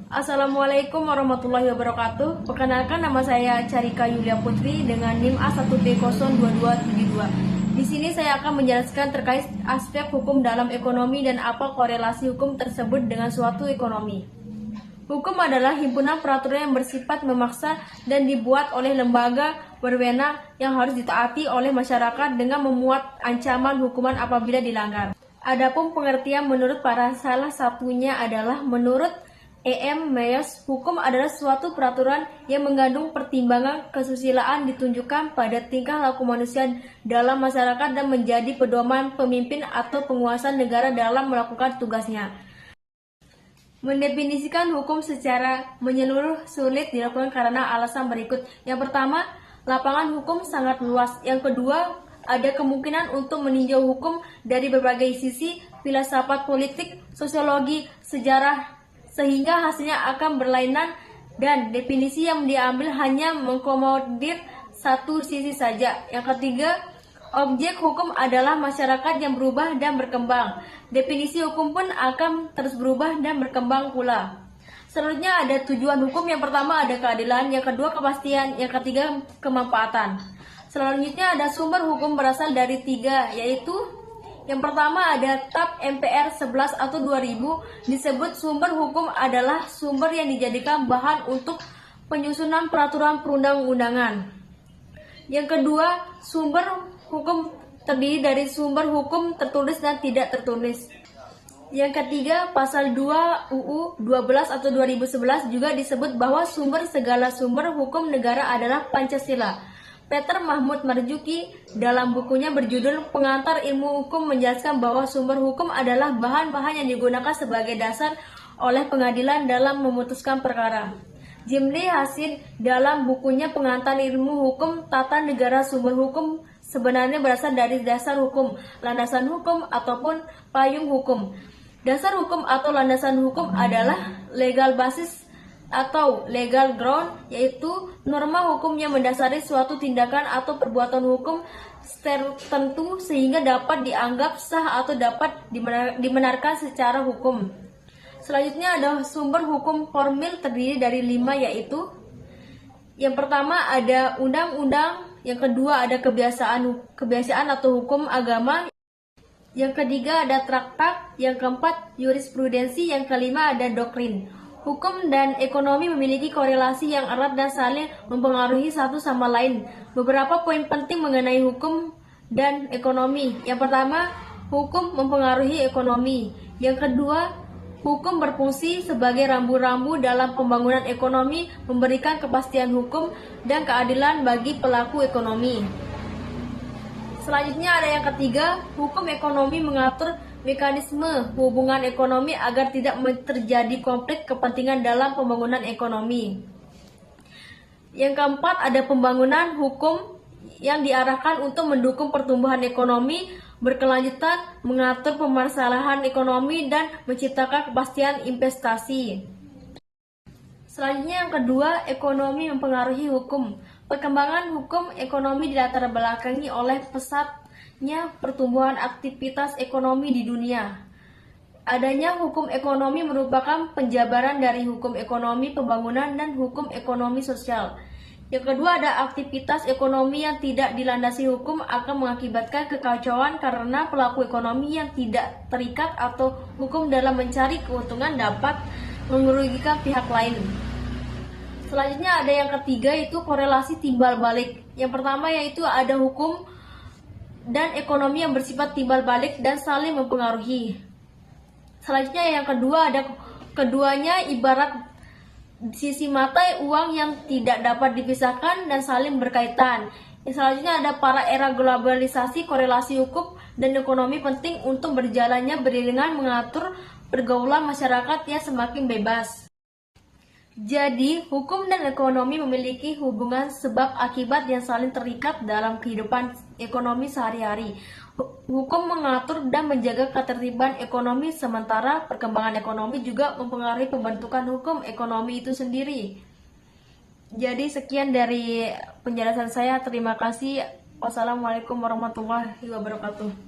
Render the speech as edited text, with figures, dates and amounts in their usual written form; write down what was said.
Assalamualaikum warahmatullahi wabarakatuh. Perkenalkan, nama saya Carika Yulia Putri dengan NIM A1B02272. Di sini saya akan menjelaskan terkait aspek hukum dalam ekonomi dan apa korelasi hukum tersebut dengan suatu ekonomi. Hukum adalah himpunan peraturan yang bersifat memaksa dan dibuat oleh lembaga berwenang yang harus ditaati oleh masyarakat dengan memuat ancaman hukuman apabila dilanggar. Adapun pengertian menurut para salah satunya adalah menurut E.M. Meyers, hukum adalah suatu peraturan yang mengandung pertimbangan kesusilaan ditunjukkan pada tingkah laku manusia dalam masyarakat dan menjadi pedoman pemimpin atau penguasa negara dalam melakukan tugasnya. Mendefinisikan hukum secara menyeluruh sulit dilakukan karena alasan berikut. Yang pertama, lapangan hukum sangat luas. Yang kedua, ada kemungkinan untuk meninjau hukum dari berbagai sisi, filsafat politik, sosiologi, sejarah, sehingga hasilnya akan berlainan dan definisi yang diambil hanya mengakomodir satu sisi saja. Yang ketiga, objek hukum adalah masyarakat yang berubah dan berkembang. Definisi hukum pun akan terus berubah dan berkembang pula. Selanjutnya ada tujuan hukum. Yang pertama ada keadilan, yang kedua kepastian, yang ketiga kemanfaatan. Selanjutnya ada sumber hukum berasal dari tiga, yaitu yang pertama ada TAP MPR 11 atau 2000, disebut sumber hukum adalah sumber yang dijadikan bahan untuk penyusunan peraturan perundang-undangan. Yang kedua, sumber hukum terdiri dari sumber hukum tertulis dan tidak tertulis. Yang ketiga, pasal 2 UU 12 atau 2011 juga disebut bahwa sumber segala sumber hukum negara adalah Pancasila. Peter Mahmud Marzuki dalam bukunya berjudul Pengantar Ilmu Hukum menjelaskan bahwa sumber hukum adalah bahan-bahan yang digunakan sebagai dasar oleh pengadilan dalam memutuskan perkara. Jimli Hasid dalam bukunya Pengantar Ilmu Hukum Tata Negara, sumber hukum sebenarnya berasal dari dasar hukum, landasan hukum, ataupun payung hukum. Dasar hukum atau landasan hukum adalah legal basis atau legal ground, yaitu norma hukum yang mendasari suatu tindakan atau perbuatan hukum tertentu sehingga dapat dianggap sah atau dapat dibenarkan secara hukum. Selanjutnya ada sumber hukum formil terdiri dari 5, yaitu yang pertama ada undang-undang, yang kedua ada kebiasaan atau hukum agama, yang ketiga ada traktat, yang keempat jurisprudensi, yang kelima ada doktrin. Hukum dan ekonomi memiliki korelasi yang erat dan saling mempengaruhi satu sama lain. Beberapa poin penting mengenai hukum dan ekonomi. Yang pertama, hukum mempengaruhi ekonomi. Yang kedua, hukum berfungsi sebagai rambu-rambu dalam pembangunan ekonomi, memberikan kepastian hukum dan keadilan bagi pelaku ekonomi. Selanjutnya ada yang ketiga, hukum ekonomi mengatur mekanisme hubungan ekonomi agar tidak terjadi konflik kepentingan dalam pembangunan ekonomi. Yang keempat ada pembangunan hukum yang diarahkan untuk mendukung pertumbuhan ekonomi berkelanjutan, mengatur permasalahan ekonomi, dan menciptakan kepastian investasi. Selanjutnya yang kedua, ekonomi mempengaruhi hukum. Perkembangan hukum ekonomi dilatar belakangi oleh pesatnya pertumbuhan aktivitas ekonomi di dunia. Adanya hukum ekonomi merupakan penjabaran dari hukum ekonomi pembangunan dan hukum ekonomi sosial. Yang kedua ada aktivitas ekonomi yang tidak dilandasi hukum akan mengakibatkan kekacauan karena pelaku ekonomi yang tidak terikat atau hukum dalam mencari keuntungan dapat merugikan pihak lain. Selanjutnya ada yang ketiga, itu korelasi timbal balik. Yang pertama yaitu ada hukum dan ekonomi yang bersifat timbal balik dan saling mempengaruhi. Selanjutnya yang kedua ada keduanya ibarat sisi mata uang yang tidak dapat dipisahkan dan saling berkaitan. Yang selanjutnya ada pada era globalisasi, korelasi hukum dan ekonomi penting untuk berjalannya beriringan mengatur pergaulan masyarakat yang semakin bebas. Jadi, hukum dan ekonomi memiliki hubungan sebab akibat yang saling terikat dalam kehidupan ekonomi sehari-hari. Hukum mengatur dan menjaga ketertiban ekonomi, sementara perkembangan ekonomi juga mempengaruhi pembentukan hukum ekonomi itu sendiri. Jadi, sekian dari penjelasan saya. Terima kasih. Wassalamualaikum warahmatullahi wabarakatuh.